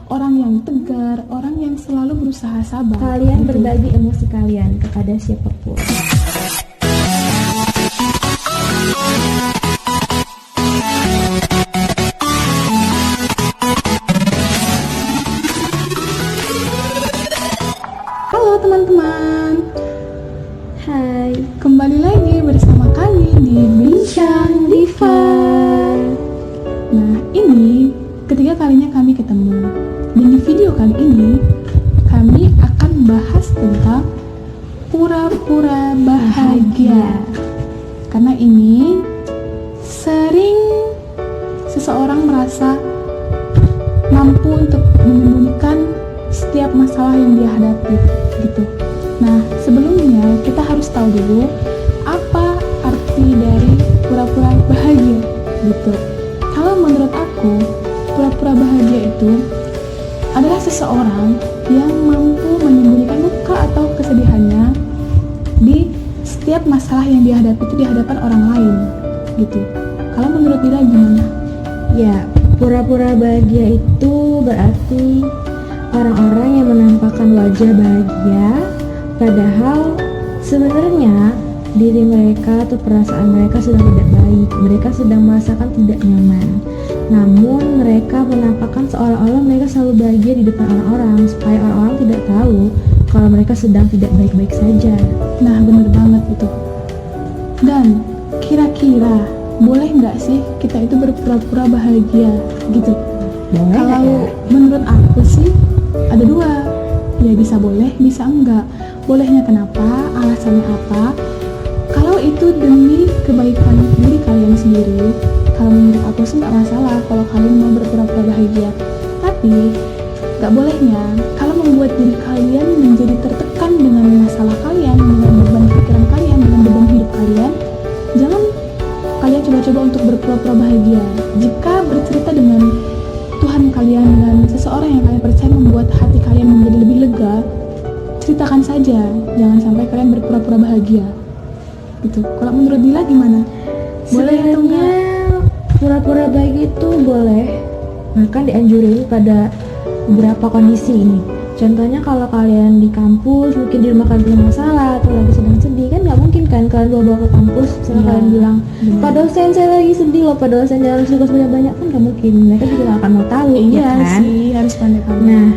orang yang tegar, orang yang selalu berusaha sabar. Kalian berbagi emosi kalian kepada siapapun. Halo teman-teman, Hai, kembali lagi bersama kami di Bincang Diva. Nah, ini ketiga kalinya kami ketemu. Dan di video kali ini kami akan bahas tentang pura-pura bahagia. Karena ini sering seseorang merasa mampu untuk menyembunyikan setiap masalah yang dia hadapi gitu. Nah, sebelumnya kita harus tahu dulu apa arti dari pura-pura bahagia gitu. Kalau menurut aku, pura-pura bahagia itu adalah seseorang yang mampu menyembunyikan luka atau kesedihannya di setiap masalah yang dia hadapi itu di hadapan orang lain gitu. Kalau menurut Dila gimana? ya, pura-pura bahagia itu berarti orang-orang yang menampakkan wajah bahagia, padahal sebenarnya diri mereka atau perasaan mereka sedang tidak baik, mereka sedang merasakan tidak nyaman. Namun mereka menampakkan seolah-olah mereka selalu bahagia di depan orang-orang, supaya orang-orang tidak tahu kalau mereka sedang tidak baik-baik saja. Nah, bener banget itu. Dan kira-kira boleh nggak sih kita itu berpura-pura bahagia gitu? Boleh nggak Kalau ya? menurut aku sih ada dua, ya bisa boleh, bisa enggak. Bolehnya kenapa? Alasannya apa? Kalau itu demi kebaikan diri kalian sendiri, kalau menurut aku sih nggak masalah kalau kalian mau berpura-pura bahagia. Tapi nggak bolehnya kalau membuat diri kalian menjadi tertekan dengan masalah kalian, dengan beban pikiran kalian, dengan beban hidup kalian. Jangan kalian coba-coba untuk berpura-pura bahagia. Jika bercerita dengan Tuhan kalian, dengan seseorang yang kalian percaya membuat hati kalian menjadi lebih lega, ceritakan saja. Jangan sampai kalian berpura-pura bahagia gitu. Kalau menurut Dila gimana? Boleh atau Sebenarnya enggak? pura-pura bahagia itu boleh, bahkan dianjurin pada beberapa kondisi ini. Contohnya kalau kalian di kampus, mungkin di rumah kalian punya masalah atau lagi sedang sedih, kan nggak mungkin kan kalian bawa ke kampus misalnya Iya, kalian bilang, benar. Pak dosen saya lagi sedih loh, Pak dosen jangan tugas banyak-banyak, kan nggak mungkin. Mereka juga nggak akan mau tahu, Iya ya kan? sih, harus pandai-pandai. Nah,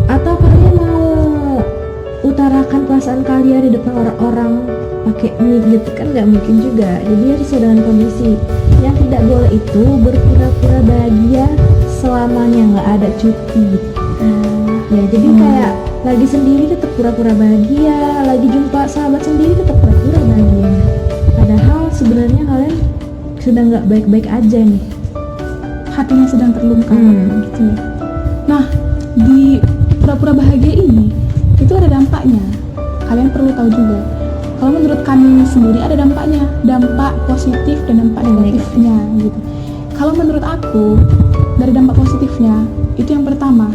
atau kalian mau utarakan perasaan kalian di depan orang-orang pakai mic gitu, kan nggak mungkin juga. Jadi harus sesuai dengan kondisi. Yang tidak boleh itu berpura-pura bahagia selamanya, nggak ada cuti. Ya, jadi kayak lagi sendiri tetap pura-pura bahagia, lagi jumpa sahabat sendiri tetap pura-pura bahagia. Padahal sebenarnya kalian sedang nggak baik-baik aja nih. Hatinya sedang terluka gitu ya. Nah, di pura-pura bahagia ini itu ada dampaknya. Kalian perlu tahu juga. Kalau menurut kami sendiri ada dampaknya, dampak positif dan dampak negatifnya gitu. Kalau menurut aku dari dampak positifnya itu yang pertama,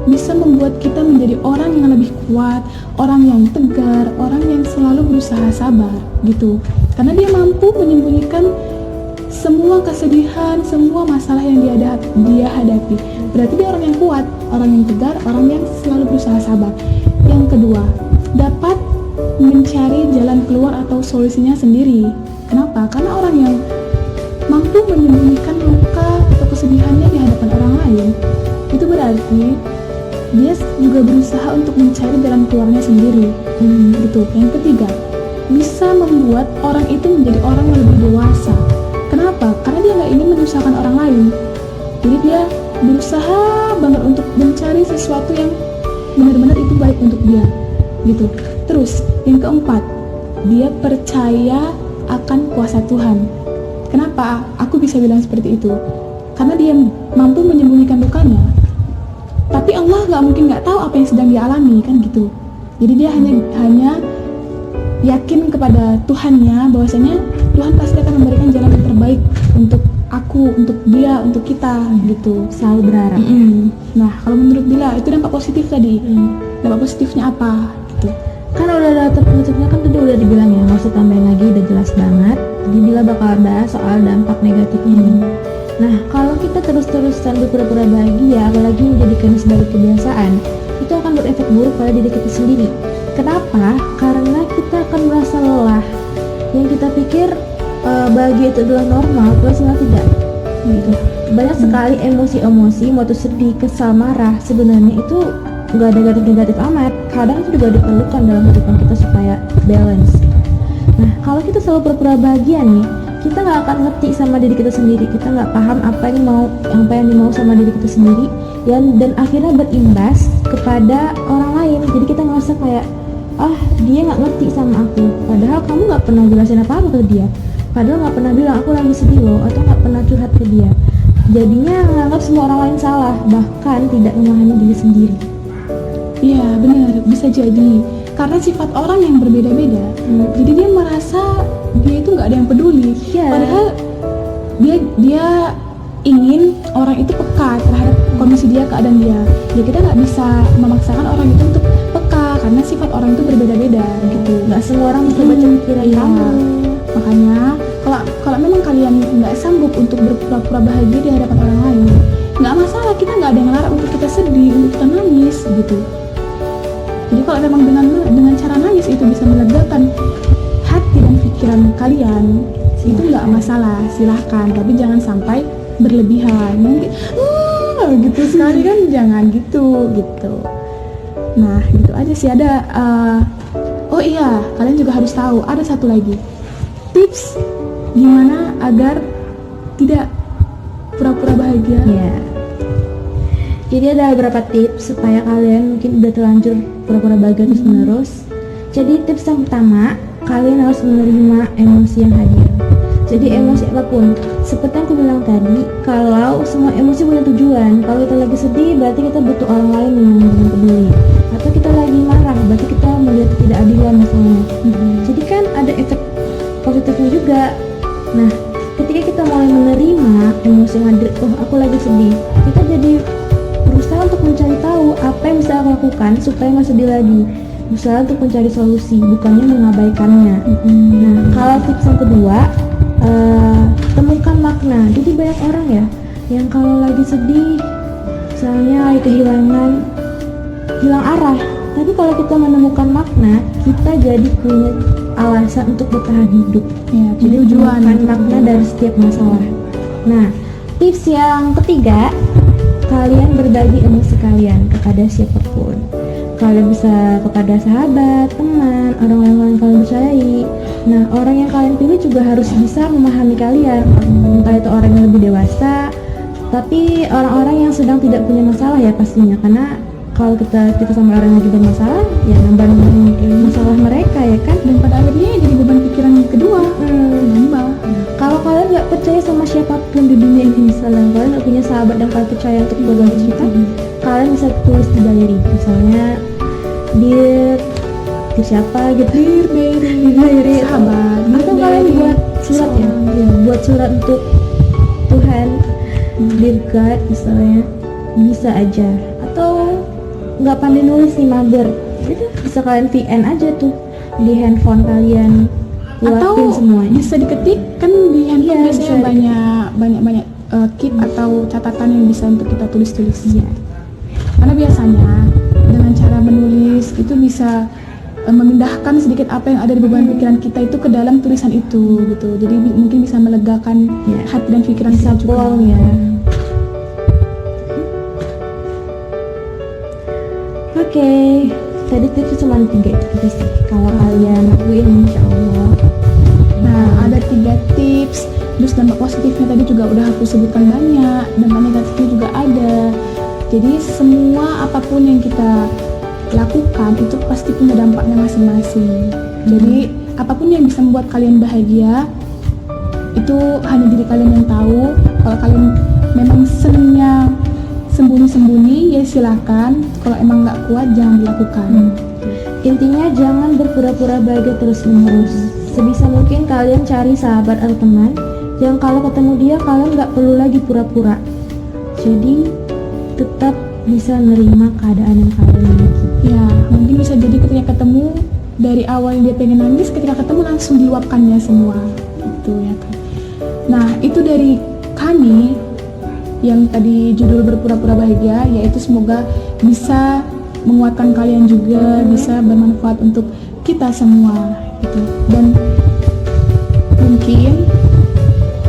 bisa membuat kita menjadi orang yang lebih kuat, orang yang tegar, orang yang selalu berusaha sabar gitu. Karena dia mampu menyembunyikan semua kesedihan, semua masalah yang dia hadapi. Berarti dia orang yang kuat, orang yang tegar, orang yang selalu berusaha sabar. Yang kedua, dapat mencari jalan keluar atau solusinya sendiri. Kenapa? Karena orang yang mampu menyembunyikan luka atau kesedihannya di hadapan orang lain, itu berarti dia juga berusaha untuk mencari jalan keluarnya sendiri. Gitu. Yang ketiga, bisa membuat orang itu menjadi orang yang lebih dewasa. Kenapa? Karena dia nggak ingin menyusahkan orang lain. Jadi dia berusaha banget untuk mencari sesuatu yang benar-benar itu baik untuk dia. Gitu. Terus, yang keempat, dia percaya akan kuasa Tuhan. Kenapa aku bisa bilang seperti itu? Karena dia mampu menyembunyikan lukanya. Tapi Allah nggak mungkin nggak tahu apa yang sedang dia alami, kan gitu. Jadi dia hanya yakin kepada Tuhannya bahwasanya Tuhan pasti akan memberikan jalan yang terbaik untuk aku, untuk dia, untuk kita gitu. Selalu berharap. Nah, kalau menurut Dila itu dampak positif tadi. Dampak positifnya apa? Gitu. Kan udah dampak positifnya kan tadi udah dibilang ya, nggak usah tambahin lagi, udah jelas banget. Jadi Bila bakal bahas soal dampak negatifnya nih. Nah, kalau kita terus-terusan berpura-pura bahagia, apalagi menjadi jadikan sebagai kebiasaan, itu akan berefek buruk pada diri kita sendiri. Kenapa? Karena kita akan merasa lelah. Yang kita pikir bahagia itu adalah normal, padahal sebenarnya tidak. Gitu. Banyak sekali emosi-emosi, mau itu sedih, kesal, marah, sebenarnya itu nggak negatif amat. Kadang itu juga diperlukan dalam kehidupan kita supaya balance. Nah, kalau kita selalu pura-pura bahagia nih, kita nggak akan ngerti sama diri kita sendiri. Kita nggak paham apa yang dimau sama diri kita sendiri, dan akhirnya berimbas kepada orang lain. Jadi kita ngerasa kayak, dia nggak ngerti sama aku. Padahal kamu nggak pernah jelasin apa-apa ke dia. Padahal nggak pernah bilang aku lagi sedih loh, atau nggak pernah curhat ke dia. Jadinya menganggap semua orang lain salah, bahkan tidak memahami diri sendiri. Iya benar, bisa jadi karena sifat orang yang berbeda-beda. Jadi dia merasa dia itu nggak ada yang peduli. Padahal dia ingin orang itu peka terhadap kondisi dia, keadaan dia. Ya kita nggak bisa memaksakan orang itu untuk peka karena sifat orang itu berbeda-beda gitu. Nggak semua orang bisa baca pikiran kamu. Makanya kalau memang kalian nggak sanggup untuk berpura-pura bahagia di hadapan orang lain, nggak masalah, kita nggak ada yang larang untuk kita sedih, untuk kita nangis gitu. Jadi kalau memang dengan cara nangis itu bisa melegakan hati dan pikiran kalian, itu nggak masalah, silahkan. Tapi jangan sampai berlebihan. Mungkin gitu sekali kan, jangan gitu. Nah gitu aja sih. Ada oh iya, kalian juga harus tahu ada satu lagi tips gimana agar tidak pura-pura bahagia. Ya. Jadi ada beberapa tips supaya kalian mungkin udah terlanjur pura-pura bahagia terus menerus. Jadi tips yang pertama, kalian harus menerima emosi yang hadir. Jadi emosi apapun, seperti yang aku bilang tadi, kalau semua emosi punya tujuan. Kalau kita lagi sedih, berarti kita butuh orang lain yang peduli. Atau kita lagi marah, berarti kita melihat ketidakadilan misalnya. Jadi kan ada efek positifnya juga. Nah, ketika kita mulai menerima emosi yang hadir, aku lagi sedih, kita jadi berusaha untuk mencari tahu apa yang bisa aku lakukan supaya nggak sedih lagi. Berusaha untuk mencari solusi, bukannya mengabaikannya. Nah, kalau tips yang kedua, temukan makna. Jadi banyak orang ya yang kalau lagi sedih, misalnya lagi kehilangan, hilang arah. Tapi kalau kita menemukan makna, kita jadi punya alasan untuk bertahan hidup. Ya, jadi tujuan makna dari setiap masalah. Nah, tips yang ketiga, kalian berbagi emosi kalian kepada siapapun. Kalian bisa kepada sahabat, teman, orang yang kalian percayai. Nah, orang yang kalian pilih juga harus bisa memahami kalian. Entah itu orang yang lebih dewasa, tapi orang-orang yang sedang tidak punya masalah ya pastinya. Karena kalau kita sama orang yang juga masalah, ya nambah-nambahin masalah mereka ya kan. Dan pada akhirnya jadi beban pikiran yang kedua, nambah. Kalau kalian nggak percaya sama siapapun di dunia ini, misalnya kalian nggak punya sahabat yang kalian percaya untuk berbagi cerita, kalian bisa tulis di diary, misalnya Dear siapa gitu, diary sahabat, atau kalian buat surat ya, buat surat untuk Tuhan, Dear God misalnya, bisa aja. Atau nggak pandai nulis nih, mager, itu bisa kalian VN aja tuh di handphone kalian, atau semuanya. Bisa diketik kan di handphone biasanya banyak keep atau catatan yang bisa untuk kita tulis. Karena biasanya dengan cara menulis itu bisa memindahkan sedikit apa yang ada di beban pikiran kita itu ke dalam tulisan itu gitu. Jadi mungkin bisa melegakan hati dan pikiran kita juga. Oke, tadi tips cuma 3 itu sih. Kalau kalian lakuin, insya Allah. Nah, ada 3 tips. Terus dampak positifnya tadi juga udah aku sebutkan banyak, dampak negatifnya juga ada. Jadi semua apapun yang kita lakukan itu pasti punya dampaknya masing-masing. Jadi apapun yang bisa membuat kalian bahagia itu hanya diri kalian yang tahu. Kalau kalian memang senangnya sembunyi-sembunyi, ya silakan. Kalau emang nggak kuat, jangan dilakukan. Intinya jangan berpura-pura bahagia terus-menerus. Sebisa mungkin kalian cari sahabat atau teman yang kalau ketemu dia kalian nggak perlu lagi pura-pura. Jadi tetap bisa menerima keadaan yang kalian miliki. Ya, mungkin bisa jadi ketika ketemu dari awal dia pengen nangis, ketika ketemu langsung diluapkannya semua. Itu ya kan. Nah, itu dari kami. yang tadi judul berpura-pura bahagia, yaitu semoga bisa menguatkan kalian juga, bisa bermanfaat untuk kita semua gitu. Dan mungkin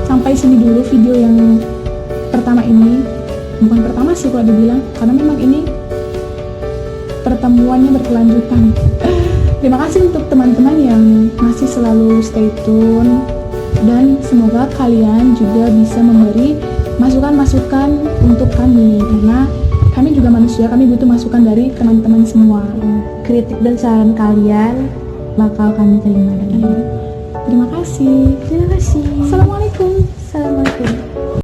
sampai sini dulu video yang pertama ini. Bukan pertama sih kalau dibilang, karena memang ini pertemuannya berkelanjutan. Terima kasih untuk teman-teman yang masih selalu stay tune, dan semoga kalian juga bisa memberi masukan-masukan untuk kami, karena kami juga manusia, kami butuh masukan dari teman-teman semua. Kritik dan saran kalian bakal kami terima. Terima kasih. Terima kasih. Assalamualaikum. Assalamualaikum.